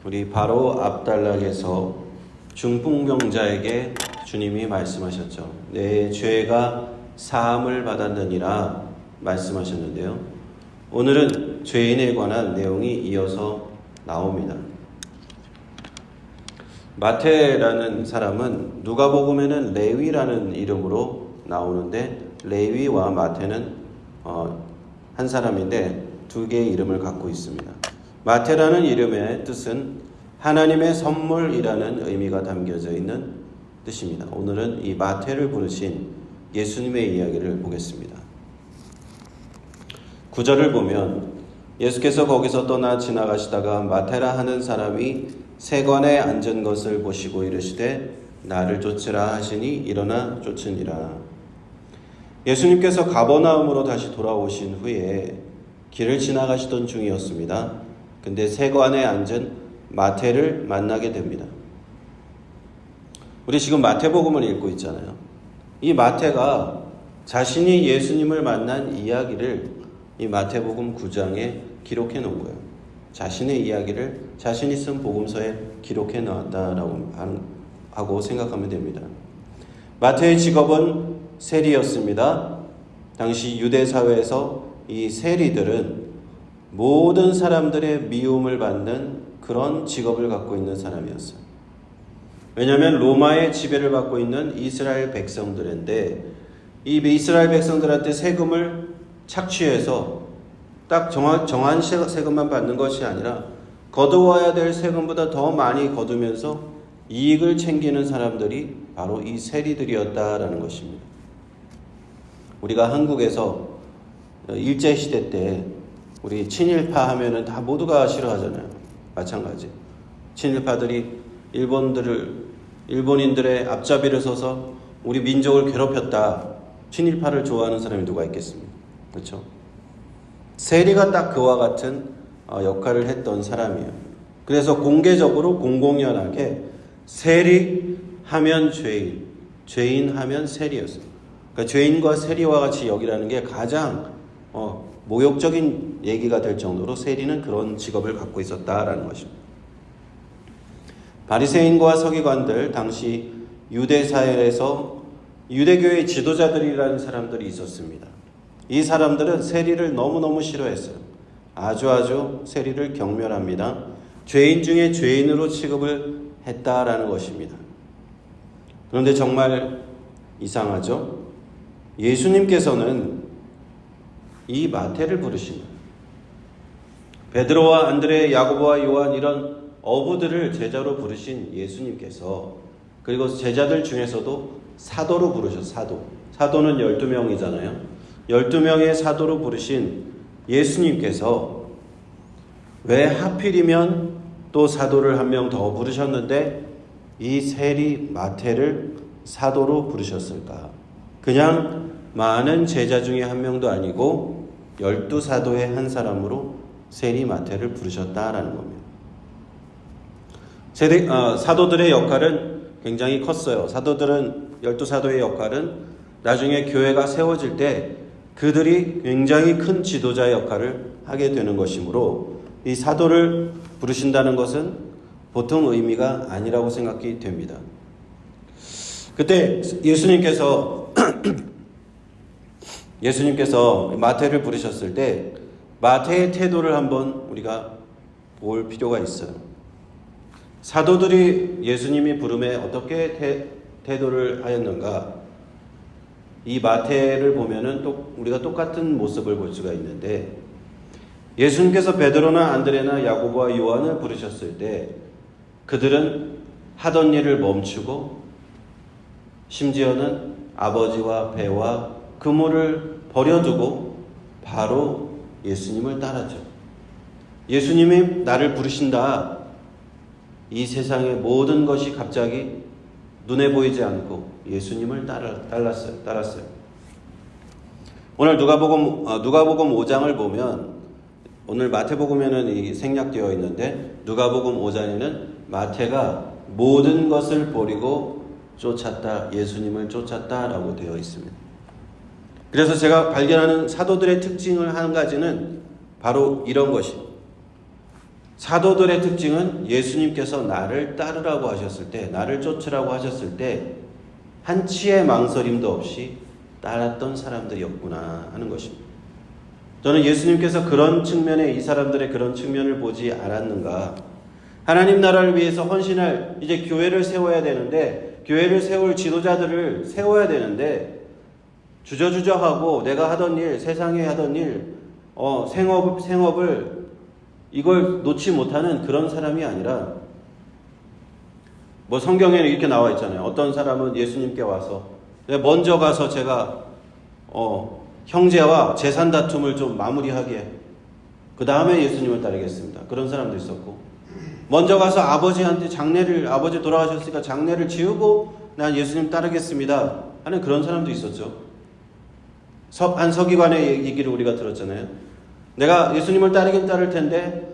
우리 바로 앞단락에서 중풍병자에게 주님이 말씀하셨죠. 내 죄가 사함을 받았느니라 말씀하셨는데요. 오늘은 죄인에 관한 내용이 이어서 나옵니다. 마태라는 사람은 누가복음에는 레위라는 이름으로 나오는데, 레위와 마태는 한 사람인데 두 개의 이름을 갖고 있습니다. 마태라는 이름의 뜻은 하나님의 선물이라는 의미가 담겨져 있는 뜻입니다. 오늘은 이 마태를 부르신 예수님의 이야기를 보겠습니다. 9절을 보면 예수께서 거기서 떠나 지나가시다가 마테라 하는 사람이 세관에 앉은 것을 보시고 이르시되 나를 쫓으라 하시니 일어나 쫓으니라. 예수님께서 가버나움으로 다시 돌아오신 후에 길을 지나가시던 중이었습니다. 근데 세관에 앉은 마태를 만나게 됩니다. 우리 지금 마태복음을 읽고 있잖아요. 이 마태가 자신이 예수님을 만난 이야기를 이 마태복음 9장에 기록해 놓은 거예요. 자신의 이야기를 자신이 쓴 복음서에 기록해 놓았다라고 하고 생각하면 됩니다. 마태의 직업은 세리였습니다. 당시 유대 사회에서 이 세리들은 모든 사람들의 미움을 받는 그런 직업을 갖고 있는 사람이었어요. 왜냐하면 로마의 지배를 받고 있는 이스라엘 백성들인데, 이 이스라엘 백성들한테 세금을 착취해서 딱 정한 세금만 받는 것이 아니라 거두어야 될 세금보다 더 많이 거두면서 이익을 챙기는 사람들이 바로 이 세리들이었다라는 것입니다. 우리가 한국에서 일제시대 때 우리 친일파 하면은 다 모두가 싫어하잖아요. 마찬가지. 친일파들이 일본인들의 앞잡이를 서서 우리 민족을 괴롭혔다. 친일파를 좋아하는 사람이 누가 있겠습니까? 그렇죠? 세리가 딱 그와 같은 역할을 했던 사람이에요. 그래서 공개적으로 공공연하게 세리 하면 죄인, 죄인 하면 세리였어요. 그러니까 죄인과 세리와 같이 여기라는 게 가장 모욕적인 얘기가 될 정도로 세리는 그런 직업을 갖고 있었다라는 것입니다. 바리새인과 서기관들, 당시 유대 사회에서 유대교의 지도자들이라는 사람들이 있었습니다. 이 사람들은 세리를 너무너무 싫어했어요. 아주 세리를 경멸합니다. 죄인 중에 죄인으로 취급을 했다라는 것입니다. 그런데 정말 이상하죠? 예수님께서는 이 마태를 부르십니다. 베드로와 안드레, 야고보와 요한 이런 어부들을 제자로 부르신 예수님께서, 그리고 제자들 중에서도 사도로 부르셨어요. 사도는 12명이잖아요. 12명의 사도로 부르신 예수님께서 왜 하필이면 또 사도를 한 명 더 부르셨는데 이 세리 마태를 사도로 부르셨을까? 그냥 많은 제자 중에 한 명도 아니고 12사도의 한 사람으로 세리 마태를 부르셨다라는 겁니다. 사도들의 역할은 굉장히 컸어요. 12사도의 역할은 나중에 교회가 세워질 때 그들이 굉장히 큰 지도자의 역할을 하게 되는 것이므로 이 사도를 부르신다는 것은 보통 의미가 아니라고 생각이 됩니다. 그때 예수님께서 마태를 부르셨을 때 마태의 태도를 한번 우리가 볼 필요가 있어요. 사도들이 예수님이 부름에 어떻게 태도를 하였는가? 이 마태를 보면은 또 우리가 똑같은 모습을 볼 수가 있는데, 예수님께서 베드로나 안드레나 야고보와 요한을 부르셨을 때 그들은 하던 일을 멈추고 심지어는 아버지와 배와 그물을 버려두고 바로 예수님을 따랐죠. 예수님이 나를 부르신다. 이 세상의 모든 것이 갑자기 눈에 보이지 않고 예수님을 따랐어요. 오늘 누가복음 5장을 보면, 오늘 마태복음에는 이 생략되어 있는데 누가복음 5장에는 마태가 모든 것을 버리고 쫓았다, 예수님을 쫓았다라고 되어 있습니다. 그래서 제가 발견하는 사도들의 특징을 한 가지는 바로 이런 것입니다. 사도들의 특징은 예수님께서 나를 따르라고 하셨을 때, 나를 쫓으라고 하셨을 때 한치의 망설임도 없이 따랐던 사람들이었구나 하는 것입니다. 저는 예수님께서 그런 측면에, 이 사람들의 그런 측면을 보지 않았는가. 하나님 나라를 위해서 헌신할 이제 교회를 세워야 되는데, 교회를 세울 지도자들을 세워야 되는데, 주저주저하고 내가 하던 일, 세상에 하던 일, 생업을 이걸 놓지 못하는 그런 사람이 아니라, 뭐 성경에는 이렇게 나와 있잖아요. 어떤 사람은 예수님께 와서 먼저 가서 제가 형제와 재산 다툼을 좀 마무리하게, 그 다음에 예수님을 따르겠습니다. 그런 사람도 있었고, 먼저 가서 아버지한테 아버지 돌아가셨으니까 장례를 지우고 난 예수님 따르겠습니다 하는 그런 사람도 있었죠. 한 서기관의 얘기를 우리가 들었잖아요. 내가 예수님을 따르긴 따를 텐데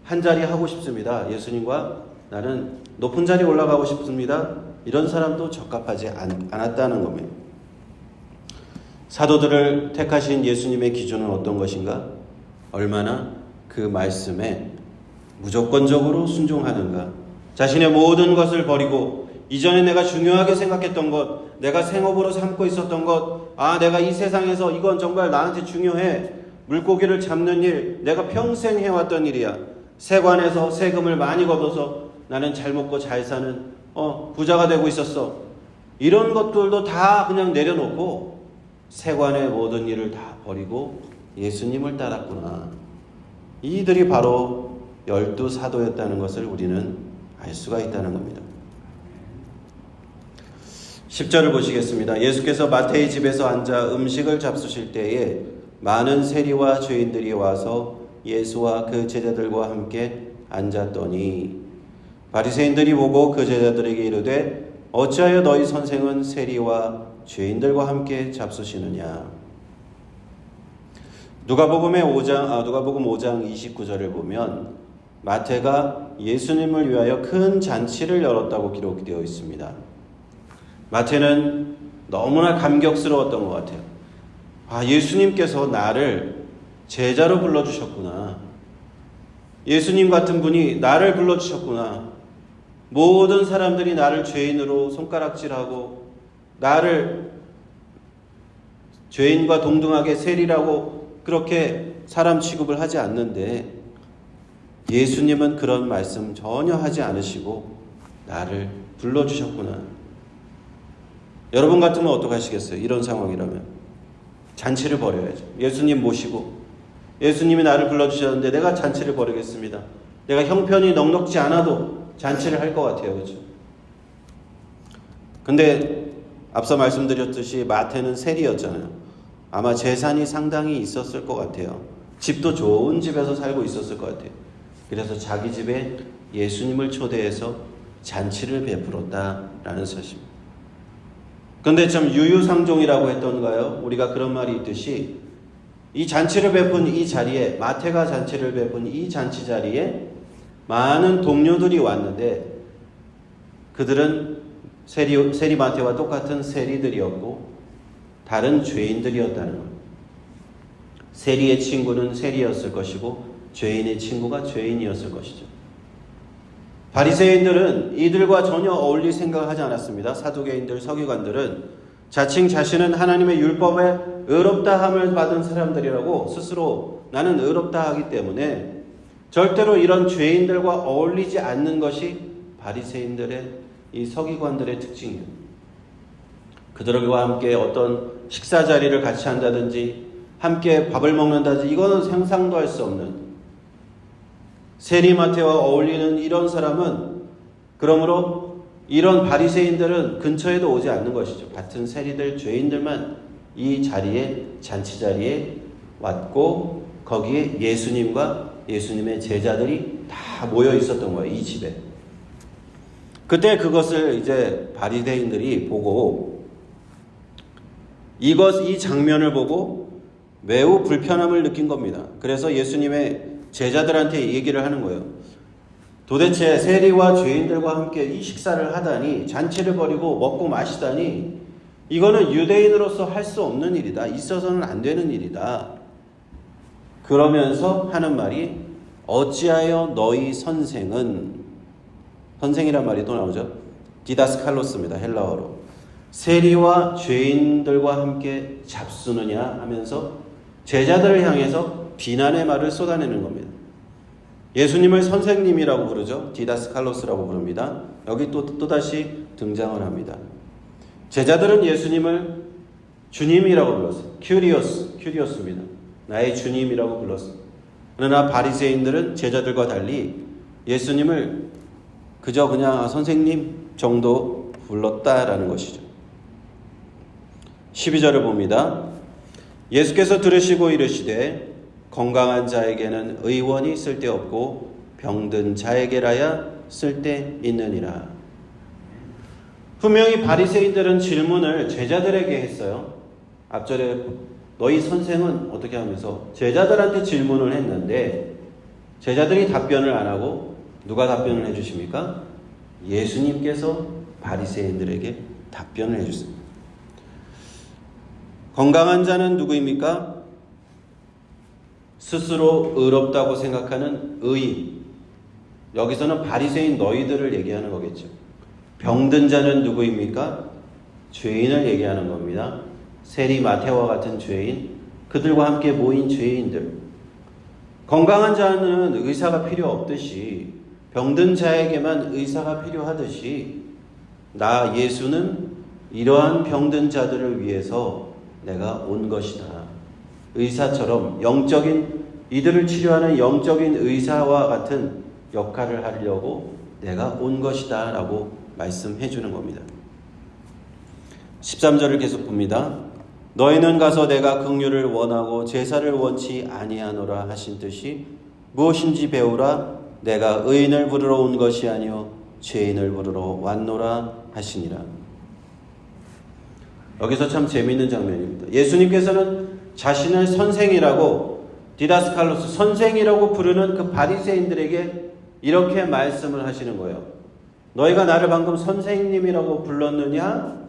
한 자리 하고 싶습니다. 예수님과 나는 높은 자리에 올라가고 싶습니다. 이런 사람도 적합하지 않았다는 겁니다. 사도들을 택하신 예수님의 기준은 어떤 것인가? 얼마나 그 말씀에 무조건적으로 순종하는가? 자신의 모든 것을 버리고 이전에 내가 중요하게 생각했던 것, 내가 생업으로 삼고 있었던 것, 내가 이 세상에서 이건 정말 나한테 중요해. 물고기를 잡는 일, 내가 평생 해왔던 일이야. 세관에서 세금을 많이 걷어서 나는 잘 먹고 잘 사는 부자가 되고 있었어. 이런 것들도 다 그냥 내려놓고 세관의 모든 일을 다 버리고 예수님을 따랐구나. 이들이 바로 12사도였다는 것을 우리는 알 수가 있다는 겁니다. 10절을 보시겠습니다. 예수께서 마태의 집에서 앉아 음식을 잡수실 때에 많은 세리와 죄인들이 와서 예수와 그 제자들과 함께 앉았더니 바리새인들이 보고 그 제자들에게 이르되 어찌하여 너희 선생은 세리와 죄인들과 함께 잡수시느냐. 누가복음 5장 29절을 보면 마태가 예수님을 위하여 큰 잔치를 열었다고 기록되어 있습니다. 마태는 너무나 감격스러웠던 것 같아요. 예수님께서 나를 제자로 불러주셨구나. 예수님 같은 분이 나를 불러주셨구나. 모든 사람들이 나를 죄인으로 손가락질하고 나를 죄인과 동등하게 세리라고 그렇게 사람 취급을 하지 않는데 예수님은 그런 말씀 전혀 하지 않으시고 나를 불러주셨구나. 여러분 같으면 어떡하시겠어요? 이런 상황이라면 잔치를 벌여야죠. 예수님 모시고 예수님이 나를 불러주셨는데 내가 잔치를 벌이겠습니다. 내가 형편이 넉넉지 않아도 잔치를 할 것 같아요. 그렇죠? 근데 앞서 말씀드렸듯이 마태는 세리였잖아요. 아마 재산이 상당히 있었을 것 같아요. 집도 좋은 집에서 살고 있었을 것 같아요. 그래서 자기 집에 예수님을 초대해서 잔치를 베풀었다라는 사실입니다. 그런데 참 유유상종이라고 했던가요? 우리가 그런 말이 있듯이 이 잔치를 베푼 이 자리에, 마태가 잔치를 베푼 이 잔치 자리에 많은 동료들이 왔는데 그들은 세리 마태와 똑같은 세리들이었고 다른 죄인들이었다는 것. 세리의 친구는 세리였을 것이고 죄인의 친구가 죄인이었을 것이죠. 바리새인들은 이들과 전혀 어울릴 생각을 하지 않았습니다. 사두개인들, 서기관들은 자칭 자신은 하나님의 율법에 의롭다함을 받은 사람들이라고 스스로 나는 의롭다 하기 때문에 절대로 이런 죄인들과 어울리지 않는 것이 바리새인들의 이 서기관들의 특징이에요. 그들과 함께 어떤 식사 자리를 같이 한다든지 함께 밥을 먹는다든지 이거는 상상도 할 수 없는, 세리마태와 어울리는 이런 사람은, 그러므로 이런 바리새인들은 근처에도 오지 않는 것이죠. 같은 세리들, 죄인들만 이 자리에, 잔치 자리에 왔고 거기에 예수님과 예수님의 제자들이 다 모여 있었던 거예요. 이 집에. 그때 그것을 이제 바리새인들이 보고 이 장면을 보고 매우 불편함을 느낀 겁니다. 그래서 예수님의 제자들한테 얘기를 하는 거예요. 도대체 세리와 죄인들과 함께 이 식사를 하다니, 잔치를 벌이고 먹고 마시다니, 이거는 유대인으로서 할 수 없는 일이다. 있어서는 안 되는 일이다. 그러면서 하는 말이 어찌하여 너희 선생은, 선생이란 말이 또 나오죠. 디다스칼로스입니다. 헬라어로. 세리와 죄인들과 함께 잡수느냐 하면서 제자들을 향해서 비난의 말을 쏟아내는 겁니다. 예수님을 선생님이라고 부르죠. 디다스칼로스라고 부릅니다. 여기 또다시 등장을 합니다. 제자들은 예수님을 주님이라고 불렀어요. 큐리오스입니다. 나의 주님이라고 불렀어요. 그러나 바리새인들은 제자들과 달리 예수님을 그저 그냥 선생님 정도 불렀다라는 것이죠. 12절을 봅니다. 예수께서 들으시고 이르시되 건강한 자에게는 의원이 쓸데없고 병든 자에게라야 쓸데있느니라. 분명히 바리새인들은 질문을 제자들에게 했어요. 앞절에 너희 선생은 어떻게 하면서 제자들한테 질문을 했는데 제자들이 답변을 안 하고 누가 답변을 해주십니까? 예수님께서 바리새인들에게 답변을 해주십니다. 건강한 자는 누구입니까? 스스로 의롭다고 생각하는 의인. 여기서는 바리새인 너희들을 얘기하는 거겠죠. 병든 자는 누구입니까? 죄인을 얘기하는 겁니다. 세리 마태와 같은 죄인, 그들과 함께 모인 죄인들. 건강한 자는 의사가 필요 없듯이 병든 자에게만 의사가 필요하듯이 나 예수는 이러한 병든 자들을 위해서 내가 온 것이다. 의사처럼 영적인, 이들을 치료하는 영적인 의사와 같은 역할을 하려고 내가 온 것이다 라고 말씀해 주는 겁니다. 13절을 계속 봅니다. 너희는 가서 내가 긍휼을 원하고 제사를 원치 아니하노라 하신 뜻이 무엇인지 배우라. 내가 의인을 부르러 온 것이 아니요 죄인을 부르러 왔노라 하시니라. 여기서 참 재미있는 장면입니다. 예수님께서는 자신을 선생이라고, 디다스칼로스 선생이라고 부르는 그 바리새인들에게 이렇게 말씀을 하시는 거예요. 너희가 나를 방금 선생님이라고 불렀느냐?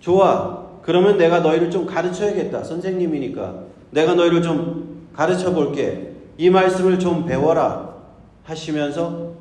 좋아. 그러면 내가 너희를 좀 가르쳐야겠다. 선생님이니까 내가 너희를 좀 가르쳐 볼게. 이 말씀을 좀 배워라 하시면서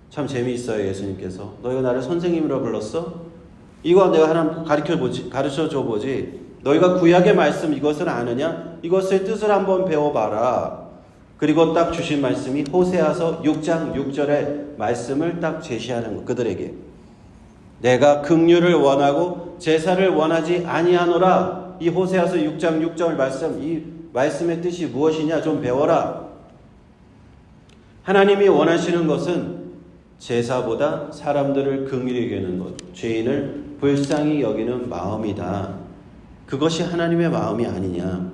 참 재미있어요. 예수님께서 너희가 나를 선생님이라고 불렀어? 이거 내가 하나 가르쳐 줘 보지. 너희가 구약의 말씀 이것을 아느냐? 이것의 뜻을 한번 배워봐라. 그리고 딱 주신 말씀이 호세아서 6장 6절의 말씀을 딱 제시하는 거. 그들에게 내가 긍휼을 원하고 제사를 원하지 아니하노라. 이 호세아서 6장 6절 말씀, 이 말씀의 뜻이 무엇이냐 좀 배워라. 하나님이 원하시는 것은 제사보다 사람들을 긍휼히 여기는 것, 죄인을 불쌍히 여기는 마음이다. 그것이 하나님의 마음이 아니냐.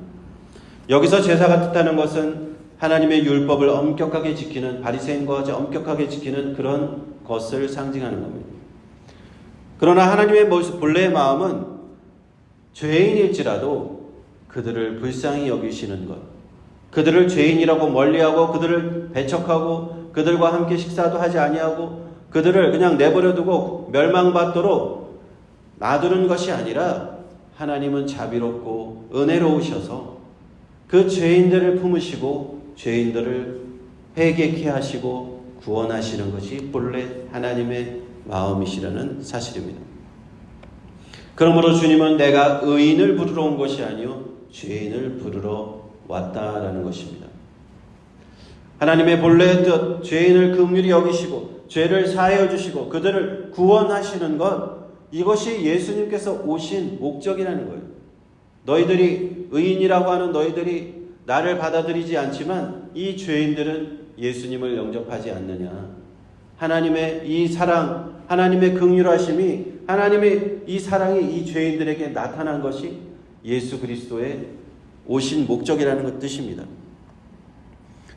여기서 제사가 뜻하는 것은 하나님의 율법을 엄격하게 지키는, 바리새인과 같이 엄격하게 지키는 그런 것을 상징하는 겁니다. 그러나 하나님의 본래의 마음은 죄인일지라도 그들을 불쌍히 여기시는 것, 그들을 죄인이라고 멀리하고 그들을 배척하고 그들과 함께 식사도 하지 아니하고 그들을 그냥 내버려두고 멸망받도록 놔두는 것이 아니라 하나님은 자비롭고 은혜로우셔서 그 죄인들을 품으시고 죄인들을 회개케 하시고 구원하시는 것이 본래 하나님의 마음이시라는 사실입니다. 그러므로 주님은 내가 의인을 부르러 온 것이 아니요 죄인을 부르러 왔다라는 것입니다. 하나님의 본래의 뜻, 죄인을 긍휼히 여기시고 죄를 사하여 주시고 그들을 구원하시는 것, 이것이 예수님께서 오신 목적이라는 거예요. 너희들이 의인이라고 하는 너희들이 나를 받아들이지 않지만 이 죄인들은 예수님을 영접하지 않느냐. 하나님의 이 사랑, 하나님의 긍휼하심이, 하나님의 이 사랑이 이 죄인들에게 나타난 것이 예수 그리스도의 오신 목적이라는 것 뜻입니다.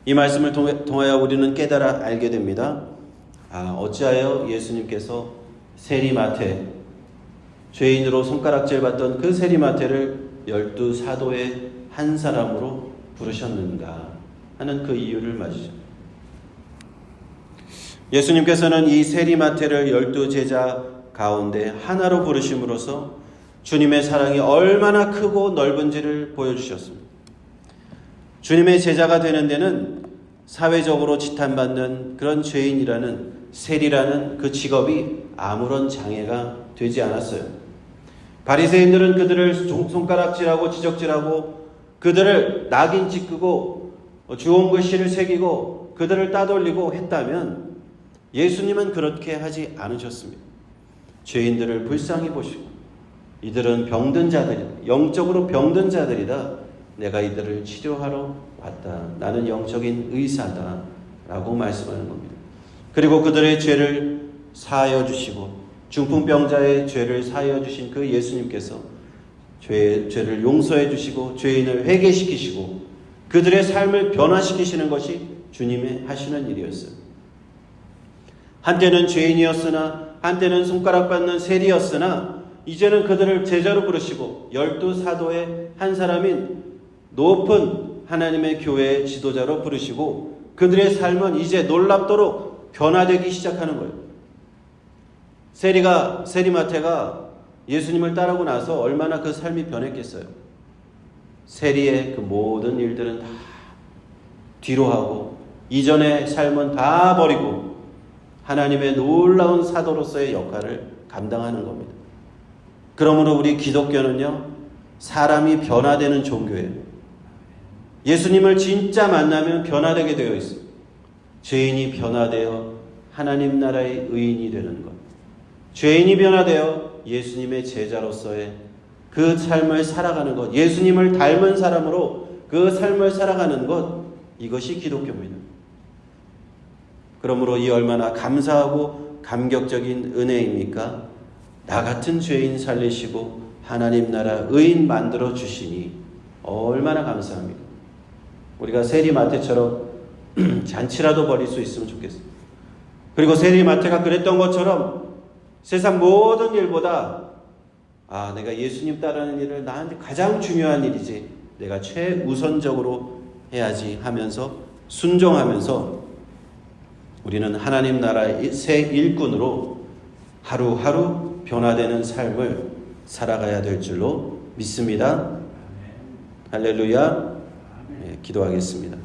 이 말씀을 통하여 우리는 깨달아 알게 됩니다. 어찌하여 예수님께서 세리마태, 죄인으로 손가락질 받던 그 세리마태를 12사도의 한 사람으로 부르셨는가 하는 그 이유를 맞으죠. 예수님께서는 이 세리마태를 12제자 가운데 하나로 부르심으로써 주님의 사랑이 얼마나 크고 넓은지를 보여주셨습니다. 주님의 제자가 되는 데는 사회적으로 지탄받는 그런 죄인이라는 세리라는 그 직업이 아무런 장애가 되지 않았어요. 바리새인들은 그들을 손가락질하고 지적질하고 그들을 낙인 찍고 주홍 글씨를 새기고 그들을 따돌리고 했다면 예수님은 그렇게 하지 않으셨습니다. 죄인들을 불쌍히 보시고 이들은 병든 자들이다. 영적으로 병든 자들이다. 내가 이들을 치료하러 왔다. 나는 영적인 의사다. 라고 말씀하는 겁니다. 그리고 그들의 죄를 사하여 주시고 중풍병자의 죄를 사하여 주신 그 예수님께서 죄를 용서해 주시고 죄인을 회개시키시고 그들의 삶을 변화시키시는 것이 주님의 하시는 일이었어요. 한때는 죄인이었으나 한때는 손가락 받는 세리였으나 이제는 그들을 제자로 부르시고 12사도의 한 사람인 높은 하나님의 교회의 지도자로 부르시고 그들의 삶은 이제 놀랍도록 변화되기 시작하는 거예요. 세리마태가 예수님을 따르고 나서 얼마나 그 삶이 변했겠어요. 세리의 그 모든 일들은 다 뒤로 하고 이전의 삶은 다 버리고 하나님의 놀라운 사도로서의 역할을 감당하는 겁니다. 그러므로 우리 기독교는요, 사람이 변화되는 종교예요. 예수님을 진짜 만나면 변화되게 되어 있어요. 죄인이 변화되어 하나님 나라의 의인이 되는 것. 죄인이 변화되어 예수님의 제자로서의 그 삶을 살아가는 것. 예수님을 닮은 사람으로 그 삶을 살아가는 것. 이것이 기독교입니다. 그러므로 이 얼마나 감사하고 감격적인 은혜입니까? 나 같은 죄인 살리시고 하나님 나라 의인 만들어 주시니 얼마나 감사합니다. 우리가 세리마태처럼 잔치라도 벌일 수 있으면 좋겠어요. 그리고 세리마태가 그랬던 것처럼 세상 모든 일보다 내가 예수님 따르는 일을 나한테 가장 중요한 일이지 내가 최우선적으로 해야지 하면서 순종하면서 우리는 하나님 나라의 새 일꾼으로 하루하루 변화되는 삶을 살아가야 될 줄로 믿습니다. 할렐루야. 기도하겠습니다.